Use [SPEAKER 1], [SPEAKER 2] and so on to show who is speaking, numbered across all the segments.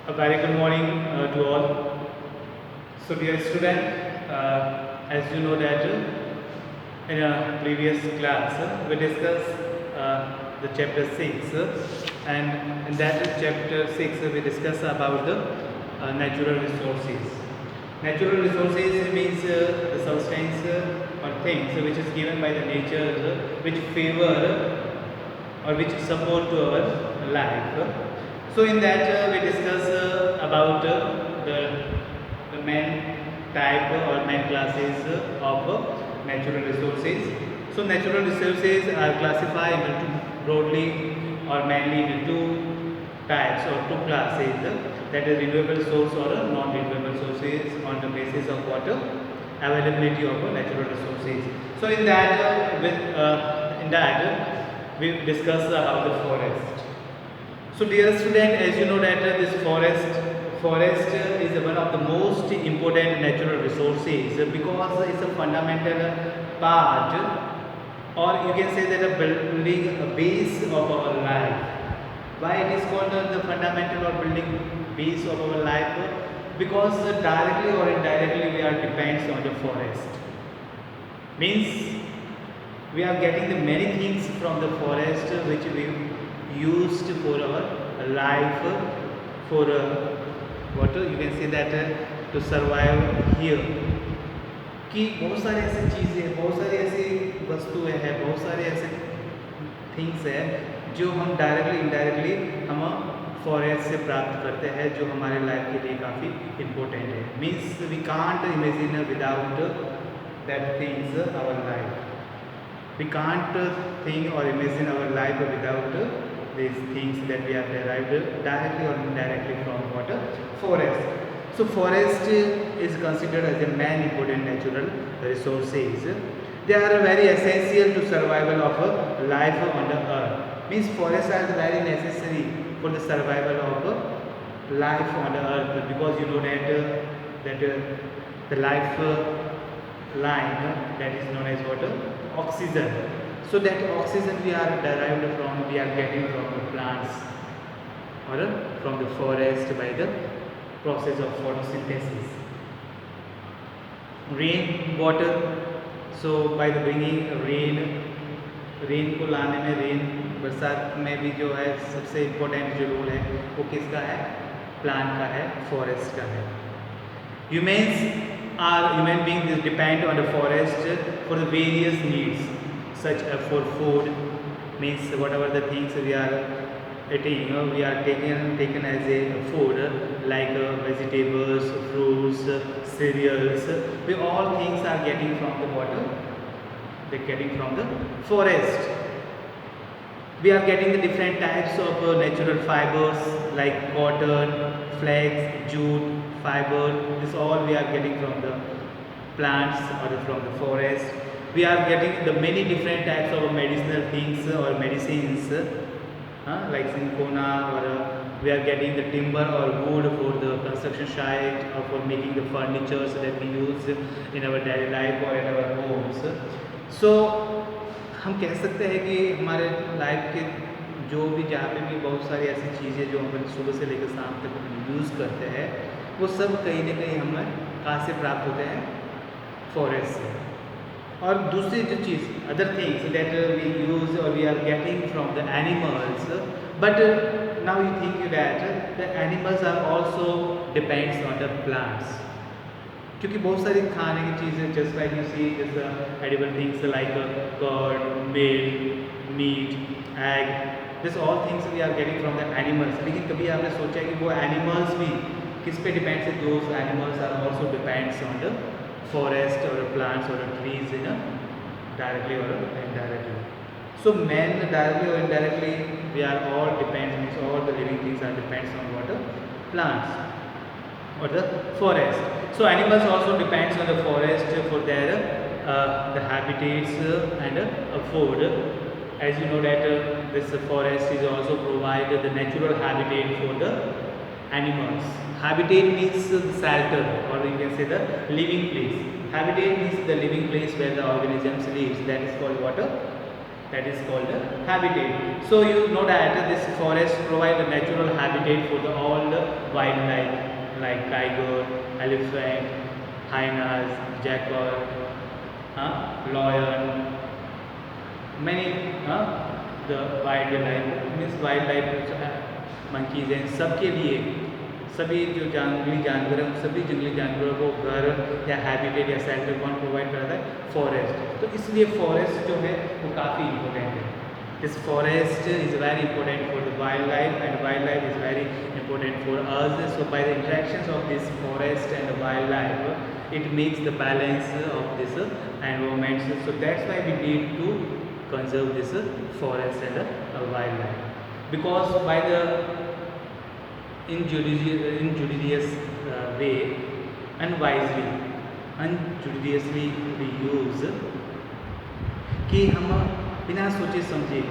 [SPEAKER 1] A very good morning to all. So, dear student, as you know that in a previous class we discussed the chapter 6 and in that chapter 6 we discussed about the natural resources. Natural resources means the substance or things which is given by the nature which favor or which support to our life. So in that we discuss about the main type or main classes of natural resources. So natural resources are classified into broadly or mainly into two types or two classes, that is renewable source or non-renewable sources on the basis of water availability of natural resources. So in that we discuss about the forest. So dear student, as you know that this forest is one of the most important natural resources because it's a fundamental part, or you can say that a building a base of our life. Why it is called the fundamental or building base of our life? Because directly or indirectly we are depends on the forest. Means we are getting the many things from the forest which we used for our life, for what you can say that to survive here. कि बहुत सारी ऐसी चीज़ें, बहुत सारी ऐसी वस्तुएं हैं, बहुत सारे ऐसे थिंग्स हैं जो हम डायरेक्टली इनडायरेक्टली हम फॉरेस्ट से प्राप्त करते हैं, जो हमारे लाइफ के लिए काफ़ी इम्पोर्टेंट है. Means we can't imagine without that things our life. We can't think or imagine our life without these things that we have derived directly or indirectly from water. Forest. So forest is considered as a main important natural resources. They are very essential to survival of life on the earth. Means forests are very necessary for the survival of life on the earth, because you know that the life line that is known as water oxygen. So that oxygen we are getting from the plants or from the forest by the process of photosynthesis. Rain water, so by the bringing rain को लाने में, rain बरसात में भी जो है सबसे important जो रोल है वो किसका है? प्लांट का है, फॉरेस्ट का है. Human beings depend on the forest for the various needs, such as for food, means whatever the things we are eating, we are taken as a food, like vegetables, fruits, cereals. We all things are getting from the water. They're getting from the forest. We are getting the different types of natural fibers like cotton, flax, jute, fiber. This all we are getting from the plants or from the forest. We are getting the many different types of medicinal things or medicines, like cinchona, or we are getting the timber or wood for the construction site or for making the furniture that we use in our daily life or in our homes. So हम कह सकते हैं कि हमारे life के जो भी जहाँ पे भी बहुत सारी ऐसी चीज़ें जो हम सुबह से लेकर शाम तक यूज़ करते हैं, वो सब कहीं ना कहीं हमें कहाँ से प्राप्त होते हैं? फॉरेस्ट से. और दूसरी जो चीज़ other things that we use और we are getting from the animals, but now you think that the animals are also depends on the plants. क्योंकि बहुत सारी खाने की चीज़ें जस्ट लाइक यू सी जैसे edible things like curd, milk, meat, egg, this all things we are getting from the animals. लेकिन कभी आपने सोचा कि वो एनिमल्स भी किस पे डिपेंड्स है? Those animals are also depends on the forest or plants or trees directly or indirectly. So man directly or indirectly we are all depends, means all the living things are depends on water, plants or the forest. So animals also depends on the forest for their the habitats and food. As you know that this forest is also provide the natural habitat for the animals. Habitat means the shelter, or you can say the living place. Habitat means the living place where the organisms lives. That is called water. that is called a habitat. So you know that this forest provide a natural habitat for the all the wildlife like tiger, elephant, hyenas, jackal, lion, many the wildlife means wildlife monkeys and सबके लिए सभी जो जंगली जानवर हैं उन सभी जंगली जानवरों को घर या हैबिटेट या शेल्टर कौन प्रोवाइड करता है? फॉरेस्ट। तो इसलिए फॉरेस्ट जो है वो काफ़ी इम्पोर्टेंट है। This forest is very important for the wild life and wild life is very important for us. So by the interactions of this forest and wild life it makes the balance of this environment. So that's why we need to conserve this forest and wildlife, because by the injudicious way, unjudiciously we use कि हम बिना सोचे समझे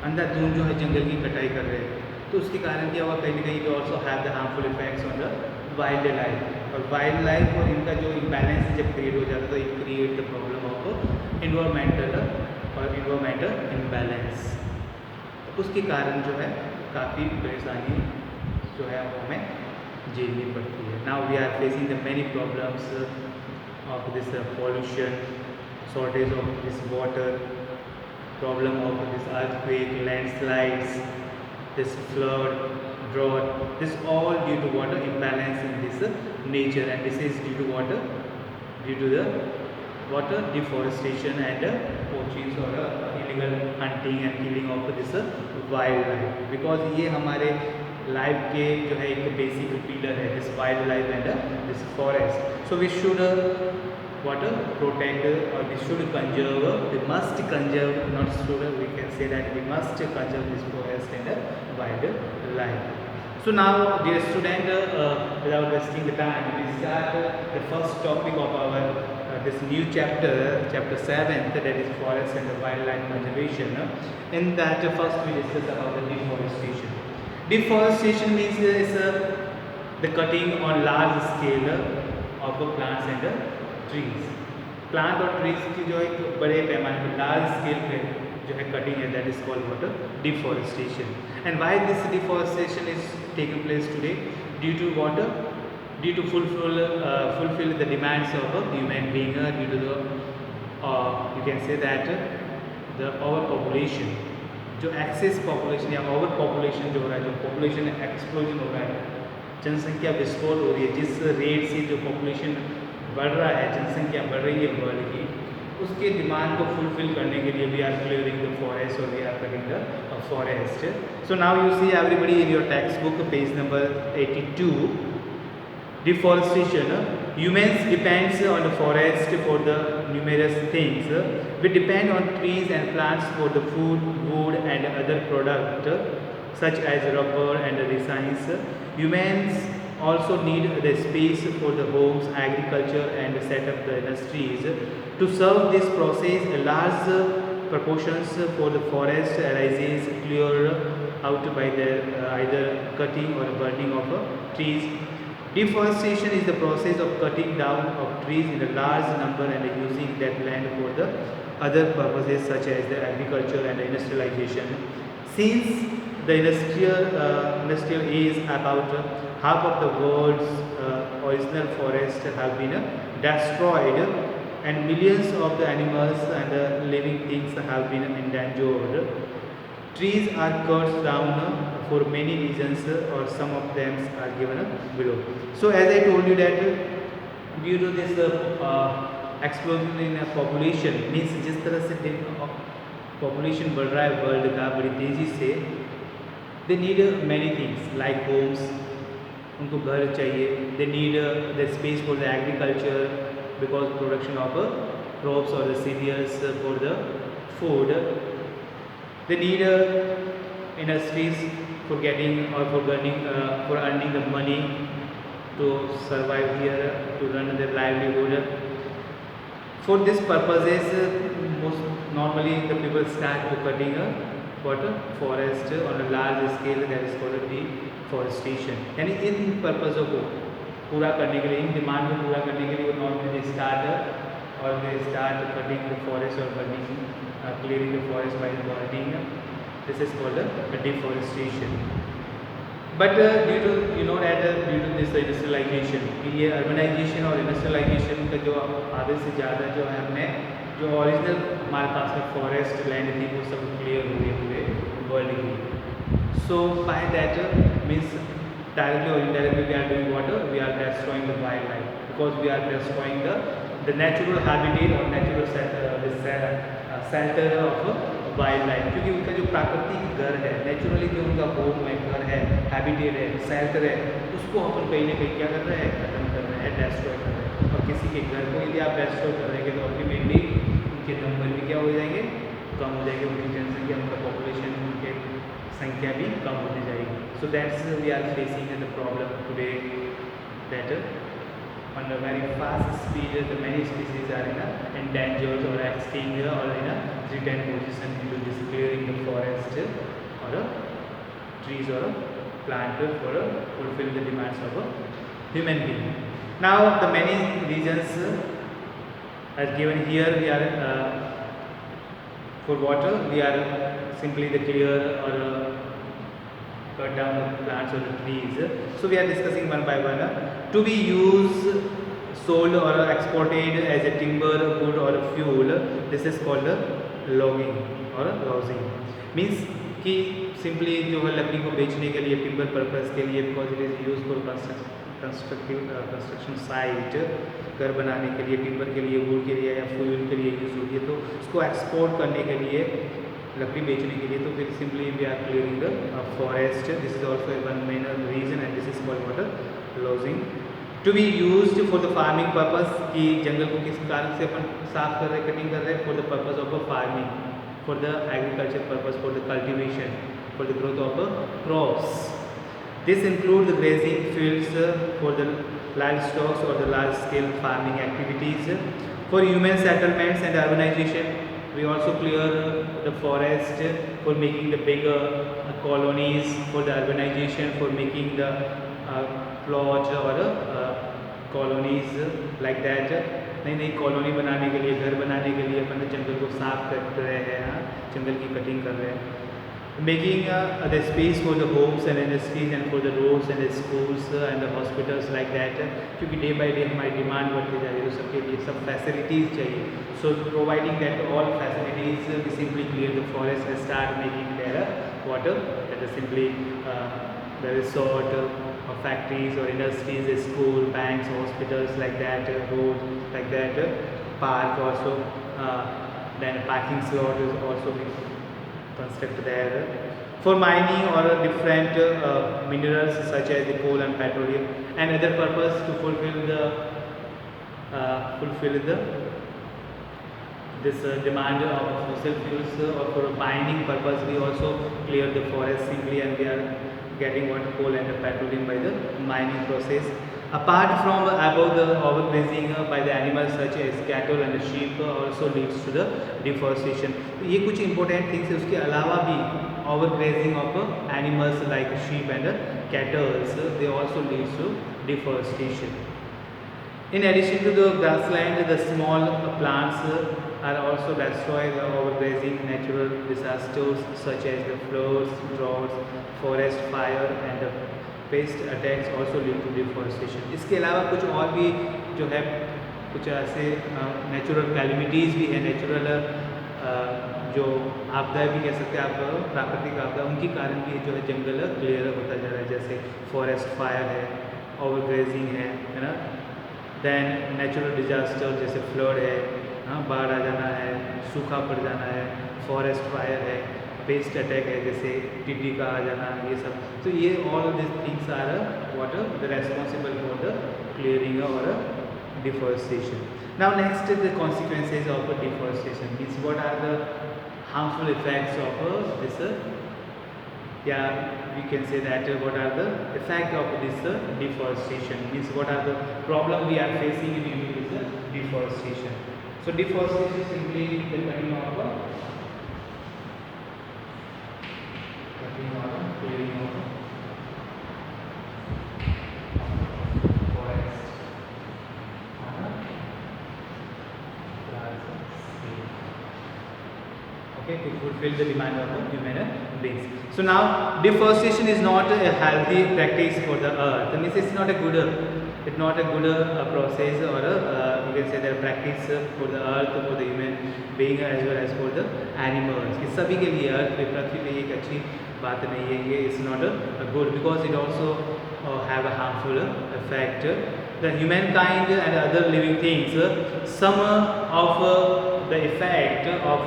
[SPEAKER 1] अंधाधुंध जो है जंगल की कटाई कर रहे हैं, तो उसके कारण क्या हुआ, कहीं ना कहीं also have the harmful effects on the wild life. और वाइल्ड लाइफ और इनका जो इम्बैलेंस जब क्रिएट हो जाता है तो it create the problem of environmental imbalance. उसके कारण जो है काफ़ी परेशानी जो है वो हमें झेलनी पड़ती है। Now we are facing the many problems of this pollution, shortage of this water, problem of this earthquake, landslides, this flood, drought. This all due to water imbalance in this nature, and this is due to water, due to the water deforestation and poaching or illegal hunting and killing of this wildlife. Because ये हमारे life के जो है एक basic pillar है, this wildlife and this forest. So we should what protect or we should conserve, we must conserve, not should, we can say that we must conserve this forest and wildlife. So now dear student, without wasting the time, we start the first topic of our this new chapter, chapter 7, that is forest and wildlife conservation. In that first we discuss about the deforestation. Deforestation means the cutting on large scale of plants and trees. Plant और trees की जो एक बड़े पैमाने पर large scale पे जो है कटिंग है, that is called what, deforestation. And why this deforestation is taking place today? Due to water, due to fulfill the demands of a human being, due to the you can say that the our population, जो access population या over population जो हो रहा है, जो population explosion हो रहा है, जनसंख्या विस्फोट हो रही है, जिस रेट से जो पॉपुलेशन बढ़ रहा है, जनसंख्या बढ़ रही है वर्ल्ड की, उसके डिमांड को फुलफिल करने के लिए we are clearing the forest और we are cutting the forest. So now you see everybody in your text book page number 82. Deforestation. Humans depends on the forest for the numerous things. We depend on trees and plants for the food, wood and other product such as rubber and resins. Humans also need the space for the homes, agriculture and set up the industries. To serve this process, a large proportions for the forest arises clear out by the either cutting or burning of trees. Deforestation is the process of cutting down of trees in a large number and using that land for the other purposes such as the agriculture and industrialization. Since the industrial age, about half of the world's original forests have been destroyed and millions of the animals and living things have been endangered. Trees are cut down for many reasons or some of them are given below. So as I told you that due to this explosion in population, means जिस तरह से population बढ़ रहा है world का बड़ी तेज़ी से, they need many things like homes, उनको घर चाहिए, they need the space for the agriculture because production of crops or the cereals for the food. They need industries for getting or for earning the money to survive here, to run their livelihood. For this purposes, normally the people start to cutting forest on a large scale, that is called deforestation. यानी इन पर्पज़ों को पूरा करने के लिए, in demand को पूरा करने के लिए वो normally start cutting the forest और burning clearing the forest by burning. This is called deforestation. But due to you know that due to this industrialisation, ये अर्बनाइजेशन और इंडस्ट्रियलाइजेशन का जो आधे से ज़्यादा जो है हमने जो ओरिजिनल हमारे पास में फॉरेस्ट लैंड थी वो सब क्लियर हो गई पूरे वर्ल्ड की. So by that means directly or indirectly we are doing what? We are destroying the wildlife because we are destroying the natural habitat or natural shelter of wild, क्योंकि उनका जो प्राकृतिक घर है, नेचुरली जो उनका होम है, घर है, हैबिटेट है, शेल्टर है, उसको अपन कहीं ना कहीं क्या कर रहे हैं, खत्म कर रहे हैं, डेस्ट्रॉय कर रहे हैं. और किसी के घर को यदि आप डेस्ट्रॉय कर रहेंगे तो अल्टीमेटली उनके नंबर भी क्या हो जाएंगे, कम हो जाएंगे, उनकी जनसंख्या, उनका पॉपुलेशन, उनके संख्या भी कम होती जाएगी. So that's we are facing the problem today that on a very fast speed the many species are in a endangered or extinct or in a threatened position due to this clearing the forest or a trees or a plant for fulfill the demands of a human being. Now the many reasons as given here, we are for water we are simply the clear or cut down the plants or the trees. So we are discussing one by one. To be used, sold or exported as a timber, wood or fuel, this is called logging or logging. Means कि simply जो है लकड़ी को बेचने के लिए, timber purpose के लिए, because it is use for construction site, घर बनाने के लिए, टिम्बर के लिए, वुड के लिए या फ्यूल के लिए यूज़ होती है. तो उसको एक्सपोर्ट करने के लिए, लकड़ी बेचने के लिए, तो फिर simply we are clearing the forest. This is also one main reason and this is called water logging. To be used for the farming purpose, कि जंगल को किस कारण से अपन साफ कर रहे हैं, कटिंग कर रहे हैं, for the purpose of a farming, for the agriculture purpose, for the cultivation, for the growth of crops. This include the grazing fields for the livestock or the large scale farming activities. For human settlements and urbanization, we also clear the forest for making the bigger colonies, for the urbanization, for making the plots or colonies like that. नई नई colony बनाने के लिए, घर बनाने के लिए अपन जंगल को साफ कर रहे हैं, जंगल की कटिंग कर रहे हैं. Making the space for the homes and industries and for the roads and the schools and the hospitals like that. क्योंकि डे बाई डे हमारी डिमांड बढ़ती जा रही है, तो सबके लिए सब फैसिलिटीज़ चाहिए. So providing that all facilities, we simply clear the forest and start making their water, that is simply the resort or factories or industries, school, banks, hospitals like that, road like that, park also, then parking slot is also construct there. For mining or different minerals such as the coal and petroleum and other purpose to fulfill the this demand of fossil fuels or for mining purpose, we also clear the forest simply and we are getting what coal and the petroleum by the mining process. Apart from above the overgrazing by the animals such as cattle and sheep also leads to the deforestation. ये कुछ important things है. उसके अलावा भी overgrazing of animals like sheep and cattle, they also leads to deforestation. In addition to the grassland, the small plants are also destroyed by overgrazing. Natural disasters such as the floods, droughts, forest fire and pest attacks also lead to deforestation. इसके अलावा कुछ और भी जो है कुछ ऐसे natural कैलिमिटीज़ भी है, नेचुरल जो आपदा भी कह सकते हैं आप, प्राकृतिक आपदा, उनके कारण भी जो है जंगल क्लियर होता जा रहा है. जैसे फॉरेस्ट फायर है, ओवरग्रेजिंग है ना, देन नेचुरल डिजास्टर जैसे फ्लड है, बाढ़ आ जाना है, सूखा पड़ जाना है, फॉरेस्ट फायर है, पेस्ट अटैक है जैसे टिड्डी का आ जाना, ये सब. तो ये all this things are what the responsible for the clearing और deforestation. Now next the consequences of deforestation means what are the harmful effects of this, या we can say that what are the effect of this deforestation means what are the problem we are facing due to this deforestation. So deforestation simply the cutting of clearing of forest on a large scale. okay, to fulfill the demand of the human beings. So now deforestation is not a healthy practice for the earth. Means it's not a good process or you can say the practice for the earth, for the human being as well as for the animals. कि सभी के लिए अर्थ पे पृथ्वी पे एक अच्छी बात नहीं है ये. It's not a good because it also have a harmful effect. The humankind and other living things, some of the effect of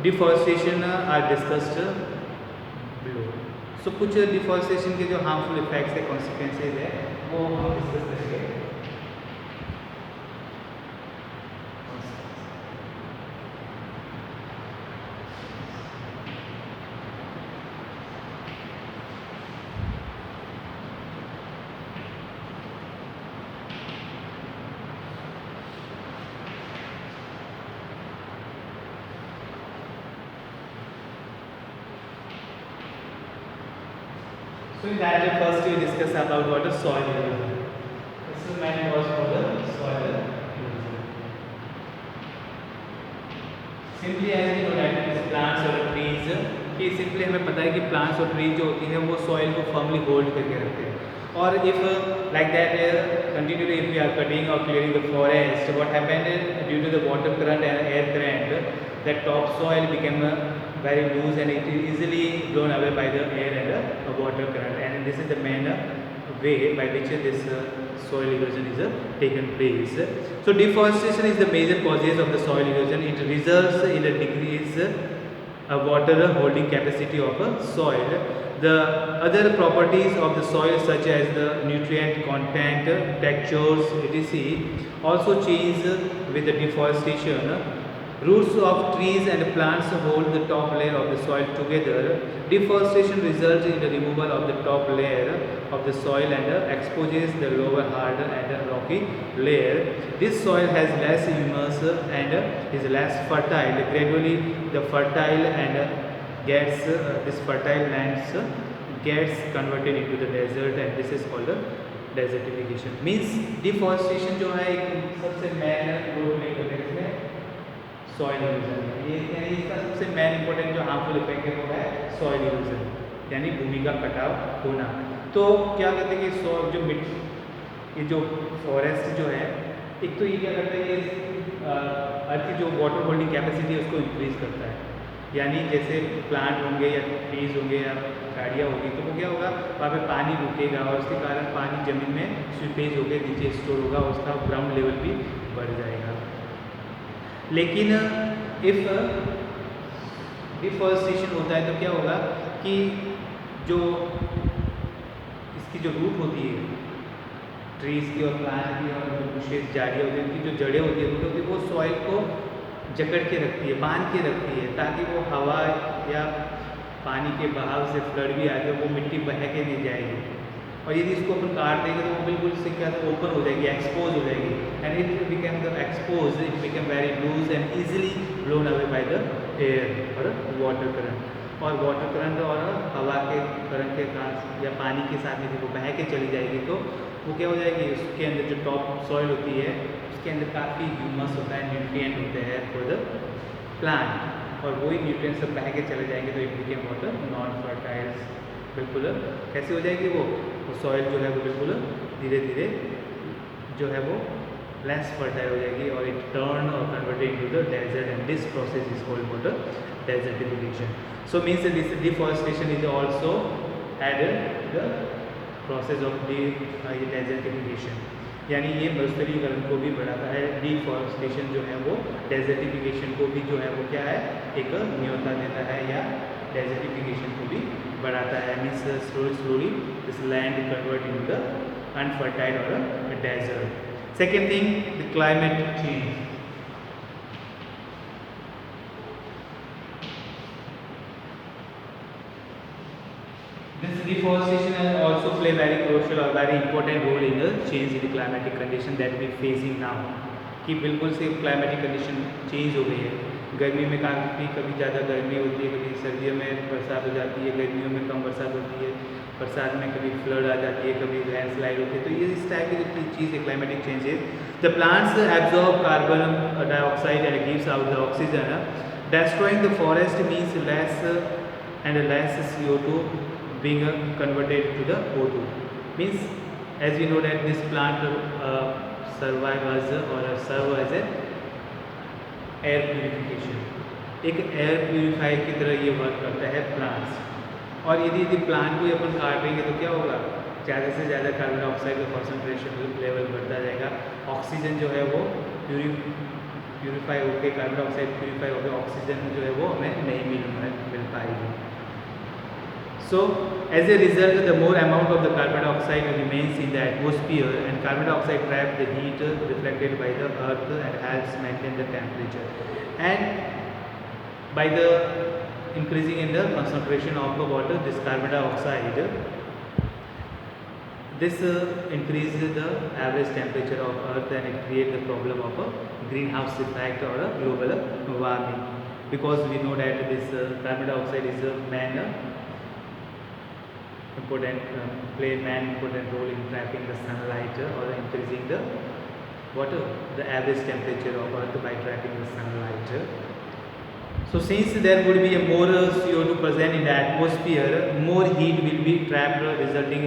[SPEAKER 1] deforestation are discussed below. So कुछ डिफॉरेस्टेशन के जो हार्मफुल इफेक्ट्स है, कॉन्सिक्वेंसेज है, वो हम discuss करेंगे. So in that first we discuss about what is soil erosion. This is main cause for the soil erosion. Simply as we know that it is plants or trees, कि simply हमें पता है कि plants और trees जो होती हैं वो soil को firmly hold करके रखते हैं. और if like that continually if we are cutting or clearing the forest, what happened due to the water current and air current, that topsoil became very loose and it is easily blown away by the air and water current, and this is the main way by which this soil erosion is taken place. So deforestation is the major causes of the soil erosion. It results in a decrease water holding capacity of soil. The other properties of the soil such as the nutrient content, textures, etc. also change with the deforestation. Roots of trees and plants hold the top layer of the soil together. Deforestation results in the removal of the top layer of the soil and exposes the lower hard and rocky layer. This soil has less humus and is less fertile. Gradually, the fertile and gets this fertile lands gets converted into the desert, and this is called desertification. Means deforestation जो है एक सबसे main role play करता है इसमें soil erosion. ये यानी इसका सबसे मेन इंपॉर्टेंट जो हार्मफुल इफेक्ट है वो है सॉइल इरोजन, यानी भूमि का कटाव होना. तो क्या कहते हैं कि जो मिट्टी, ये जो फॉरेस्ट जो है, एक तो ये क्या करता है, ये अर्थ की जो वाटर होल्डिंग कैपेसिटी है उसको इंक्रीज करता है. यानी जैसे प्लांट होंगे या ट्रीज होंगे या गाड़ियाँ होगी तो वो क्या होगा, वहाँ पे पानी रुकेगा और उसके कारण पानी ज़मीन में स्वीपेज होकर नीचे स्टोर होगा, उसका ग्राउंड लेवल भी बढ़ जाएगा. लेकिन इफ़ डिफॉरेस्टेशन होता है तो क्या होगा कि जो इसकी जो रूट होती है ट्रीज़ की और प्लांट की और जो बुशेस झाड़ियाँ होती है उनकी जो जड़ें होती है क्योंकि वो सॉइल को जकड़ के रखती है, बांध के रखती है, ताकि वो हवा या पानी के बहाव से फ्लड भी आए तो वो मिट्टी बह के नहीं जाएगी. और यदि इसको अपन काट देंगे तो वो बिल्कुल से क्या ओपन हो जाएगी, एक्सपोज हो जाएगी, and it become the expose, it become very loose and easily blown away by the air और वाटर करंट. और वाटर करंट और हवा के करंट के साथ या पानी के साथ यदि वो बह के चली जाएगी तो वो क्या हो जाएगी, उसके अंदर जो टॉप सॉइल होती है उसके अंदर काफ़ी ह्यूमस होता है, न्यूट्रिएंट होते हैं फॉर द प्लांट, और वही न्यूट्रिएंट्स सब बह के चले जाएंगे तो it become water non fertile. बिल्कुल कैसे हो जाएगी वो सॉइल जो है वो बिल्कुल धीरे धीरे जो है वो लेस फर्टाइल हो जाएगी और इट टर्न और converted into the desert, and this process is called water desertification. So means this deforestation is also added the process of desertification, यानी ये मरुस्थलीकरण को भी बढ़ाता है. डिफॉरेस्टेशन जो है वो डेजर्टिफिकेशन को भी जो है वो क्या है, एक न्योता देता है या डेजर्टिफिकेशन को भी बढ़ाता है. Means slowly this land convert in the unfertile और desert. Second thing, the climate change. This deforestation also play very crucial or very important role in the change in the climatic condition that we facing now. कि बिल्कुल से climatic condition change हो गई है. गर्मी में कभी ज़्यादा गर्मी होती है, कभी सर्दियों में बरसात हो जाती है, गर्मियों में कम बरसात होती है, बरसात में कभी फ्लड आ जाती है, कभी लैंडस्लाइड होती है. तो ये इस टाइप की जो चीज़ है climatic changes. The plants absorb carbon dioxide and gives out the oxygen. Destroying the forest means less and less CO2 being converted to the O2. Means as we know that this plant survive as or serve as a air purification, एक air purifier की तरह ये work करता है plants. और यदि plant को अपन काटेंगे तो क्या होगा, ज़्यादा से ज़्यादा कार्बन डाइऑक्साइड का कॉन्सेंट्रेशन लेवल बढ़ता जाएगा, ऑक्सीजन जो है वो प्यूरिफाई होकर कार्बन डाइऑक्साइड प्यूरिफाई होकर ऑक्सीजन जो है वो हमें नहीं मिल पाएगी। So as a result, the more amount of the carbon dioxide remains in the atmosphere, and carbon dioxide traps the heat reflected by the earth and helps maintain the temperature. And by the increasing in the concentration of the water, this carbon dioxide, this increases the average temperature of earth, and it creates the problem of a greenhouse effect or a global warming, because we know that this carbon dioxide is a important role in trapping the sunlight or increasing the average temperature of earth by trapping the sunlight. So since there would be a more CO2 present in the atmosphere, more heat will be trapped, resulting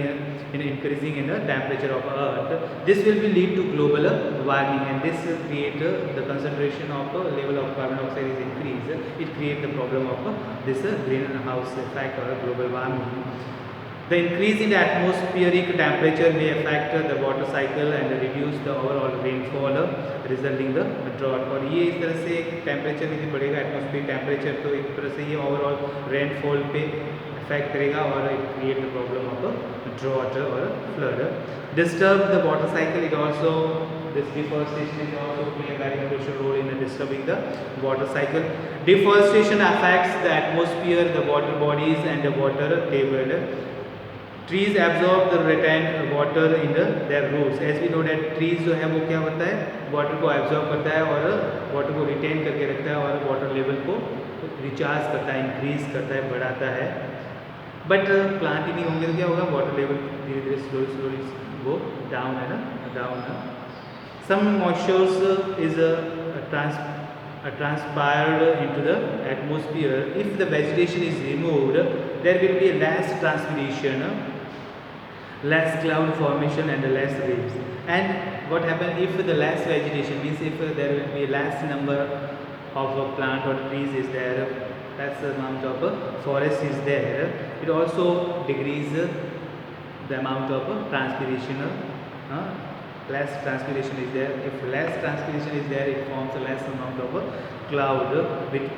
[SPEAKER 1] in increasing in the temperature of earth. This will be lead to global warming, and this create the concentration of level of carbon dioxide is increased. It create the problem of this greenhouse effect or global warming. The increase in the atmospheric temperature may affect the water cycle and reduce the overall rainfall, resulting the drought. और ये इस तरह से temperature यदि बढ़ेगा atmospheric temperature, तो एक तरह से ये ओवरऑल रेनफॉल पे इफेक्ट करेगा और it create the problem of drought और flood. Disturb the water cycle. It also, this deforestation is also playing a very crucial role in disturbing the water cycle. Deforestation affects the atmosphere, the water bodies and the water table. Trees absorb the retained water in their roots. As we know that trees जो है वो क्या होता है, water को absorb करता है और वाटर को रिटेन करके रखता है और वाटर लेवल को रिचार्ज करता है, इंक्रीज करता है, बढ़ाता है. बट प्लांट ही नहीं होंगे तो क्या होगा, वाटर लेवल धीरे धीरे स्लोली वो डाउन है ना, डाउन है. Some moistures is transpired into the atmosphere. If the vegetation is removed, there will be less transpiration, less cloud formation and less waves. And what happens if the less vegetation means if there will be less number of plant or trees is there, less amount of forest is there, it also decreases the amount of transpiration. Less transpiration is there. If less transpiration is there, it forms a less amount of cloud,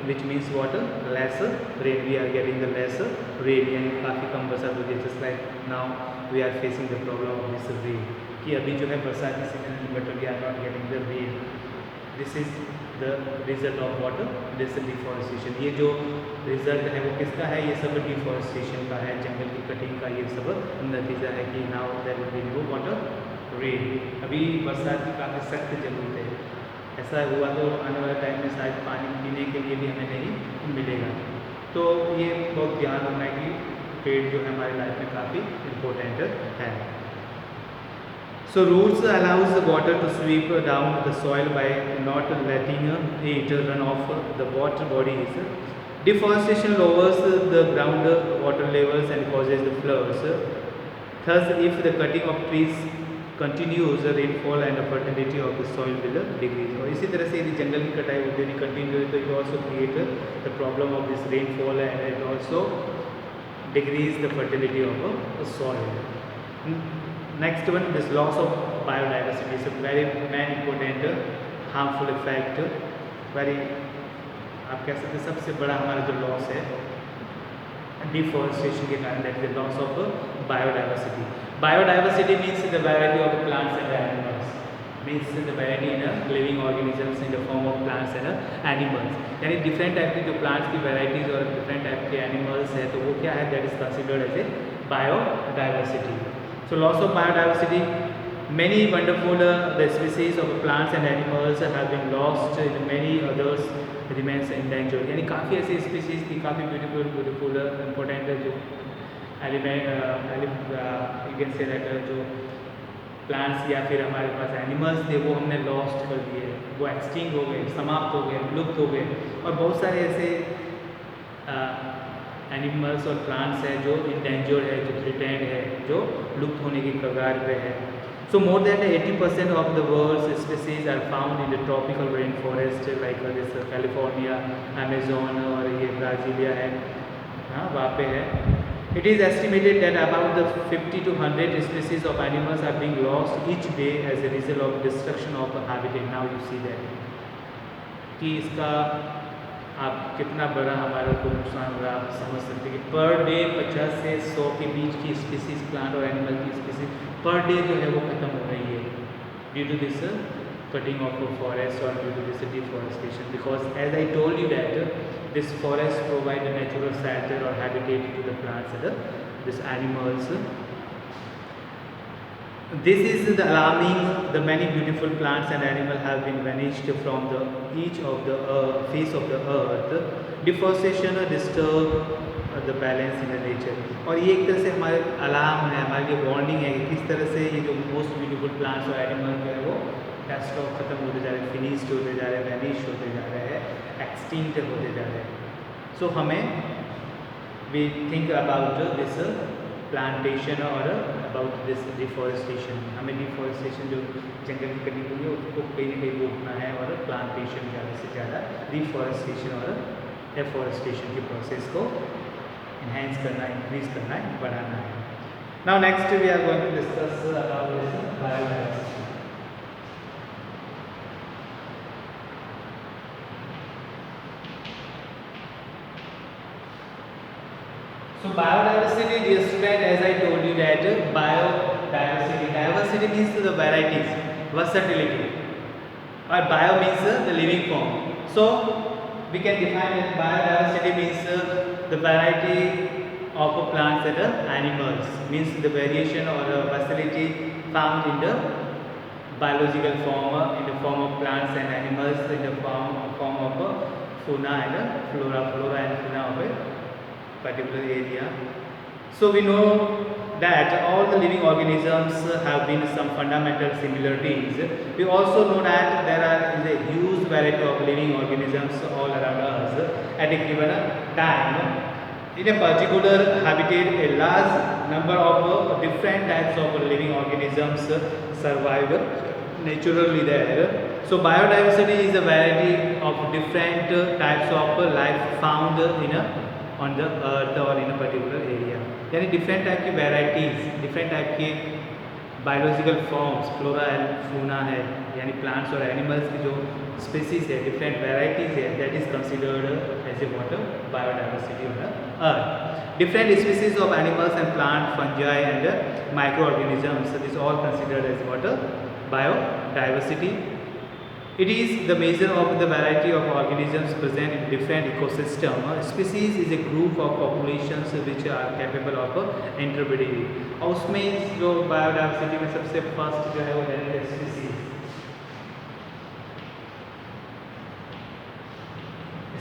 [SPEAKER 1] which means what, less rain. We are getting the less rain, यानी काफ़ी कम बरसात होती है. Just like now we are facing the problem of this rain, कि अभी जो है बरसात की सीजन है but we are not getting the rain. This is the result of what, this deforestation. ये जो रिजल्ट है वो किसका है, ये सब डिफॉरेस्टेशन का है, जंगल की कटिंग का ये सब नतीजा है कि now there will be no water rain. अभी बरसात की काफ़ी सख्त ज़रूरत है. ऐसा हुआ तो आने वाले टाइम में शायद पानी पीने के लिए भी हमें नहीं मिलेगा. तो ये बहुत ध्यान रखना है कि पेड़ जो है हमारी लाइफ में काफ़ी इम्पोर्टेंट है. So roots allows the water to sweep down the soil by not letting it run off the water bodies. Deforestation lowers the ground water levels and causes the floods. Thus, if the cutting of trees continues, the rainfall and the fertility of the soil will decrease. और इसी तरह से यदि जंगल की कटाई होती है continue तो it also create the problem of this rainfall and it also decrease the fertility of the soil. Next one, this loss of biodiversity is a very important harmful effect. Very, आप कह सकते हैं सबसे बड़ा हमारा जो loss है deforestation के कारण, that is the loss of biodiversity. Biodiversity means the variety of the plants and animals. Means the variety in living organisms in the form of plants and animals. यानी डिफरेंट टाइप की जो plants की varieties और different type के animals है तो वो क्या है, that is considered as a biodiversity. So loss of biodiversity, many wonderful the species of plants and animals have been lost, many others remains endangered. यानी काफ़ी ऐसी स्पीसीज थी, काफ़ी ब्यूटीफुल इम्पोर्टेंट जो element, you can say that जो plants या फिर हमारे पास एनिमल्स थे वो हमने लॉस्ट कर दिए, वो एक्सटिंग हो गए, समाप्त हो गए, विलुप्त हो गए। और बहुत सारे ऐसे एनिमल्स और प्लांट्स हैं जो इंडेंजर्ड है, जो थ्रेटेंड है, जो लुप्त होने की कगार पे है। So more than 80% of the world's species are found in the tropical rainforest like this California, Amazon और ये ब्राज़ीलिया है, हाँ वहाँ पे है। It is estimated that about the 50 to 100 species of animals are being lost each day as a result of destruction of habitat. Now you see that कि इसका आप कितना बड़ा हमारे को नुकसान हो रहा है, आप समझ सकते हैं कि पर डे 50 से 100 के बीच की स्पीसीज, प्लांट और एनिमल की स्पीसीज पर डे जो है वो ख़त्म हो रही है due to this cutting of forest और due to this deforestation. Because as I told you that this forest provide natural shelter और habitat to the plants and this animals. This is the alarming. The many beautiful plants and animals have been vanished from the each of the face of the earth. Deforestation disturb the balance in the nature. और ये एक तरह से हमारे alarm है, हमारे लिए warning है कि किस तरह से ये जो मोस्ट ब्यूटीफुल प्लांट्स और एनिमल जो है वो कैस्ट ऑफ खत्म होते जा रहे हैं, फिनिश्ड होते जा रहे हैं, वैनिश होते जा रहे हैं, एक्सटिंक्ट होते जा रहे हैं। सो हमें we think about this plantation और अबाउट दिस डिफॉरेस्टेशन। हमें डिफॉरेस्टेशन जो जंगल की कटिंग हुई है उसको कहीं ना कहीं रोकना है और प्लांटेशन ज़्यादा से ज़्यादा डिफॉरेस्टेशन और एफॉरेस्टेशन के प्रोसेस को इन्हेंस करना, इंक्रीज करना है, बढ़ाना है। Now next we are going to discuss about this biodiversity. So biodiversity, dear student, as I told you that biodiversity, diversity means the varieties, versatility, or bio means the living form. So we can define that biodiversity means the variety of plants and animals, means the variation or versatility found in the biological form, in the form of plants and animals, in the form of fauna and flora and fauna of a particular area. So we know that all the living organisms have been some fundamental similarities. We also know that there is a huge variety of living organisms all around us at a given time. In a particular habitat, a large number of different types of living organisms survive naturally there. So biodiversity is a variety of different types of life found in on the earth or in a particular area. यानी different type की varieties, different type के biological forms, flora and fauna है, यानी plants और animals की जो species है, different varieties है, that is considered as a water biodiversity on the earth. Different species of animals and plant, fungi and microorganisms, this all considered as water biodiversity. It is the measure of the variety of organisms present in different ecosystem. Species is a group of populations which are capable of interbreeding. और उसमें जो biodiversity में सबसे first जो है वो है species.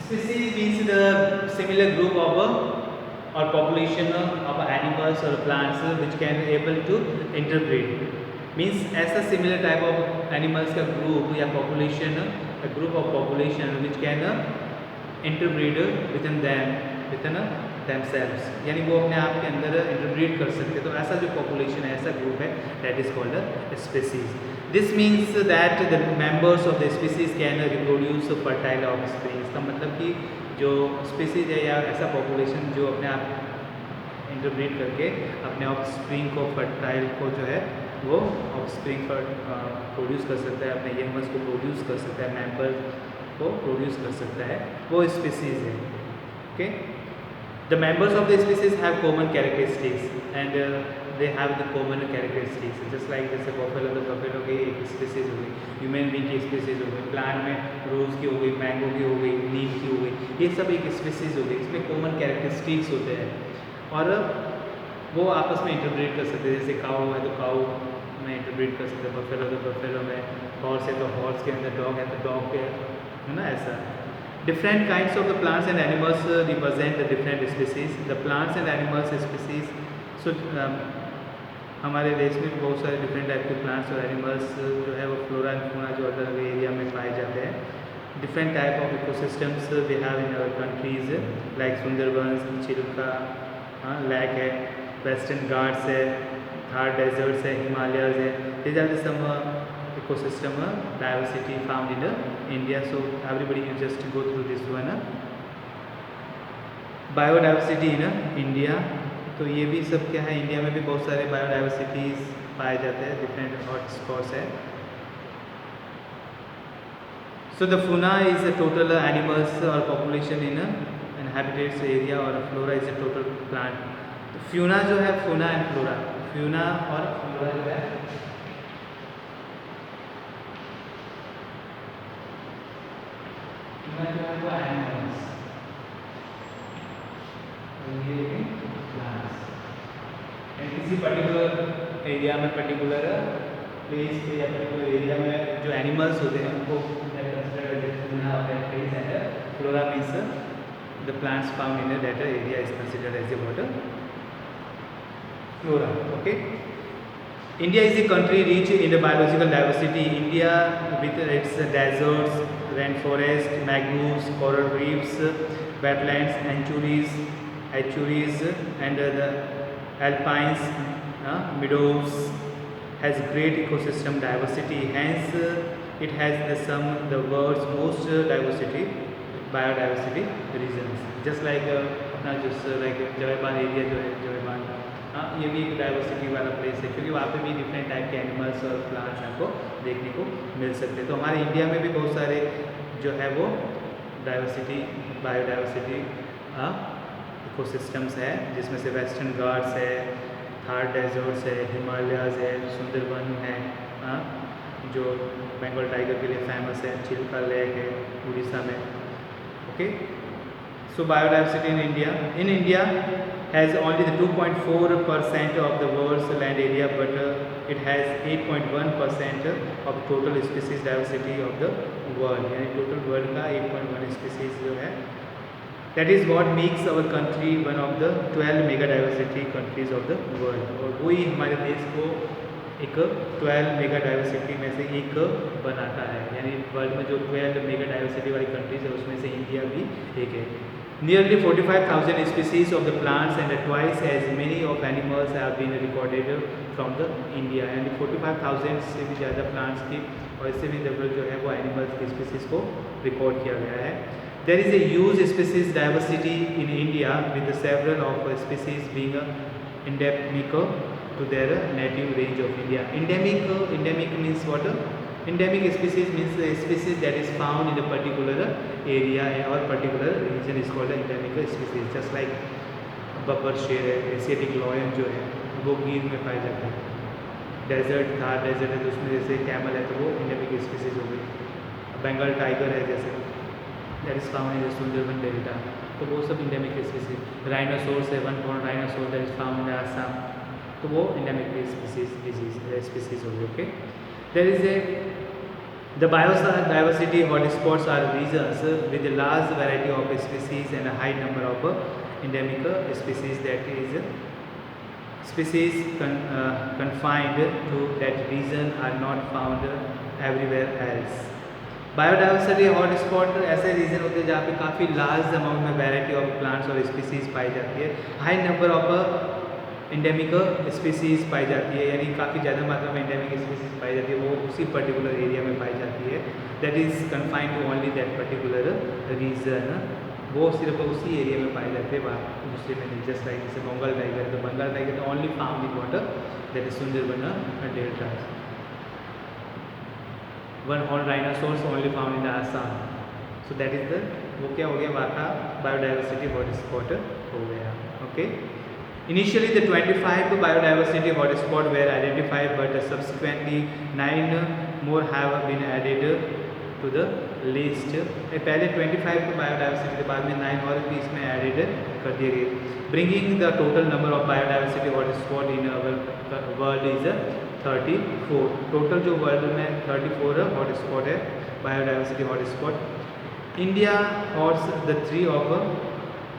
[SPEAKER 1] Species means the similar group of or population of animals or plants which can able to interbreed. Means ऐसा सिमिलर टाइप ऑफ एनिमल्स का ग्रुप या population, group of population which can interbreed with in themselves, यानी वो अपने आप के अंदर interbreed कर सकते हैं। तो ऐसा जो पॉपुलेशन है, ऐसा ग्रुप है, that is called a species. This means that the members of the species can reproduce fertile offspring. इसका मतलब कि जो स्पीसीज है या ऐसा पॉपुलेशन जो अपने आप इंटरब्रीड करके अपने ऑफस्प्रिंग को, फर्टाइल को जो है वो ऑफस्प्रिंग पर प्रोड्यूस कर सकता है, अपने यंगर्स को प्रोड्यूस कर सकता है, मेंबर को प्रोड्यूस कर सकता है, वो स्पीसीज है। Okay, the members of the species have common characteristics and they have the common characteristics, just like जैसे बफेलो, तो बफेलो की एक स्पीसीज हो गई, ह्यूमन बींग की स्पीसीज हो गई, प्लांट में रोज़ की हो गई, मैंगो की हो गई, नीम की हो गई, ये सब एक स्पीसीज हो गई। इसमें कॉमन कैरेक्टरिस्टिक्स होते हैं और वो आपस में इंटरब्रीड कर सकते हैं। जैसे काऊ है तो काऊ में इंटरब्रीड कर सकते हैं, बफेलो तो बफेलो में, हॉर्स है तो हॉर्स के अंदर, डॉग है तो डॉग के, है ना, ऐसा। Different kinds of the plants and animals represent the different species. The plants and animals species, so हमारे देश में बहुत सारे डिफरेंट टाइप के प्लांट्स और एनिमल्स जो है वो फ्लोरा एंड फौना जो अलग अलग एरिया में पाए जाते हैं. Different type of ecosystems we have in our countries like Sundarbans, Chilka lake है, वेस्टर्न घाट्स है, थार डेजर्ट्स है, हिमालयज है. These are the some ecosystem diversity found in India. So everybody you just go through this one. Biodiversity in India. तो ये भी सब क्या है, इंडिया में भी बहुत सारे बायोडाइवर्सिटीज़ पाए जाते हैं, डिफरेंट हॉट स्पॉट्स है. So the fauna is a total animals और पॉपुलेशन इन इनहैबिटेट्स एरिया और flora is a total plant. तो फ्यूना जो है, फूना एंड फ्लोरा, फ्यूना और फ्लोरा जो है जो है वो एनिमल्स और ये प्लांट्स. एंड किसी पर्टिकुलर एरिया में, पर्टिकुलर प्लेस पे या पर्टिकुलर एरिया में जो एनिमल्स होते हैं उनको flora means the plants found in that area is considered as a water flora. Okay. India is a country rich in the biological diversity. India with its deserts, rainforests, mangroves, coral reefs, wetlands, estuaries and the alpines, meadows has great ecosystem diversity. Hence, it has the world's most biodiversity regions. Just like अपना जो like जवेबान area जो है, जवेबान ये भी एक diversity वाला place है, क्योंकि वहाँ पे भी डिफरेंट टाइप के एनिमल्स और प्लांट्स आपको देखने को मिल सकते हैं. तो हमारे इंडिया में भी बहुत सारे जो है वो डाइवर्सिटी, बायोडाइवर्सिटी इकोसिस्टम्स है, जिसमें से वेस्टर्न घाट्स है, थार डेजर्ट्स है, हिमालयाज है, सुंदरबन है, जो बंगाल टाइगर के लिए फेमस है, चिल्का लेक है उड़ीसा में. Okay. So biodiversity in India has only the 2.4% of the world's land area, but it has 8.1% of total species diversity of the world. यानी total world का 8.1 species जो है, that is what makes our country one of the 12 mega diversity countries of the world. और वही हमारे देश को एक 12 मेगा डाइवर्सिटी में से एक बनाता है. यानी वर्ल्ड में जो 12 मेगा डाइवर्सिटी वाली कंट्रीज है उसमें से इंडिया भी एक है. Nearly 45,000 species of the plants and twice as many of animals have been recorded from the India. यानी 45,000 से भी ज़्यादा प्लांट्स की और इससे भी डबल जो है वो एनिमल्स की स्पीसीज़ को रिकॉर्ड किया गया है. There is a huge species diversity in India with several of species being endemic to their native range of India. Endemic means what? Endemic species means the species that is found in a particular area or particular region is called endemic species. Just like Babbar शेर है, Asiatic lion जो है वो गिर में पाए जाते हैं. डेजर्ट थार डेजर्ट है तो उसमें जैसे कैमल है तो वो endemic species हो गई. बंगाल टाइगर है जैसे that is found in the Sundarban Delta, तो वो सब endemic species. राइनोसोर्स है, one horn rhinoceros that is found in Assam, तो वो endemic species हो गई. Okay. There is the biodiversity hotspots are regions with a large variety of species and a high number of endemic species, that is species confined to that region are not found everywhere else. Biodiversity hotspot ऐसे region होते हैं जहाँ पे काफ़ी large amount में variety of plants और species पाई जाती है. High number of endemic species पाई जाती है, यानी काफ़ी ज़्यादा मात्रा में इंडेमिक स्पीसीज पाई जाती है, वो उसी पर्टिकुलर एरिया में पाई जाती है. That is confined to only that particular region. वो सिर्फ उसी एरिया में पाए जाते हैं, वहाँ दूसरे में नहीं. जस्ट लाइक जैसे बंगाल टाइगर, तो Bengal tiger only found in water, that is Sundarban delta. One horn rhinoceros only found in Assam. So that is the, वो क्या हो गया, वहाँ का बायोडाइवर्सिटी हॉटस्पॉट हो गया. Okay. Initially, the 25 biodiversity hotspots were identified, but subsequently 9 more have been added to the list. पहले 25 biodiversity के बाद में 9 और भी इसमें एडेड कर दिए गए, bringing the total number of biodiversity hotspot in our world is 34. Total जो वर्ल्ड में 34 हॉटस्पॉट है, biodiversity hotspot. India holds the 3 of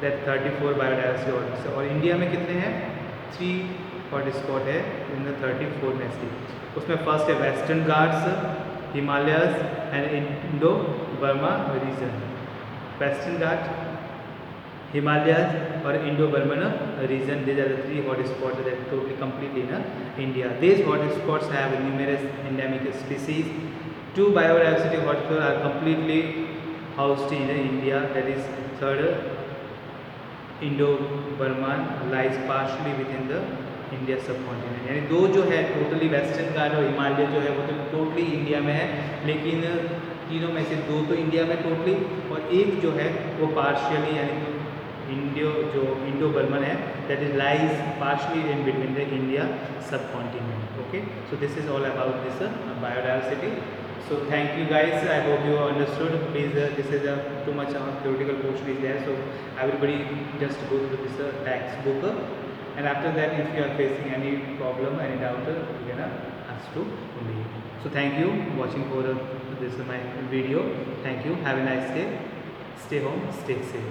[SPEAKER 1] that 34 biodiversity hotspot. और इंडिया में कितने हैं? 3 हॉट स्पॉट है इन द 34 में से। उसमें फर्स्ट है Western Ghats, Himalayas and Indo Burma region. Western घाट, Himalayas or Indo-Burman region, these are the three hot spots that are totally complete in India. These hot spots have numerous endemic species. Two biodiversity hotspots are completely housed in India, that is third Indo-Burman lies partially within the India सब continent, यानी दो जो है totally western घाट और हिमालय जो है वो तो टोटली इंडिया में है, लेकिन तीनों में से दो तो इंडिया में टोटली और एक जो है वो पार्शियली यानी इंडो बर्मन है, that is lies partially in between the India subcontinent. Okay, so this is all about this biodiversity. So thank you guys, I hope you understood. Please this is too much theoretical portion is there, so everybody just go through this textbook, and after that if you are facing any problem, any doubt, you can ask to me. So thank you watching for this my video. Thank you, have a nice day, stay home, stay safe.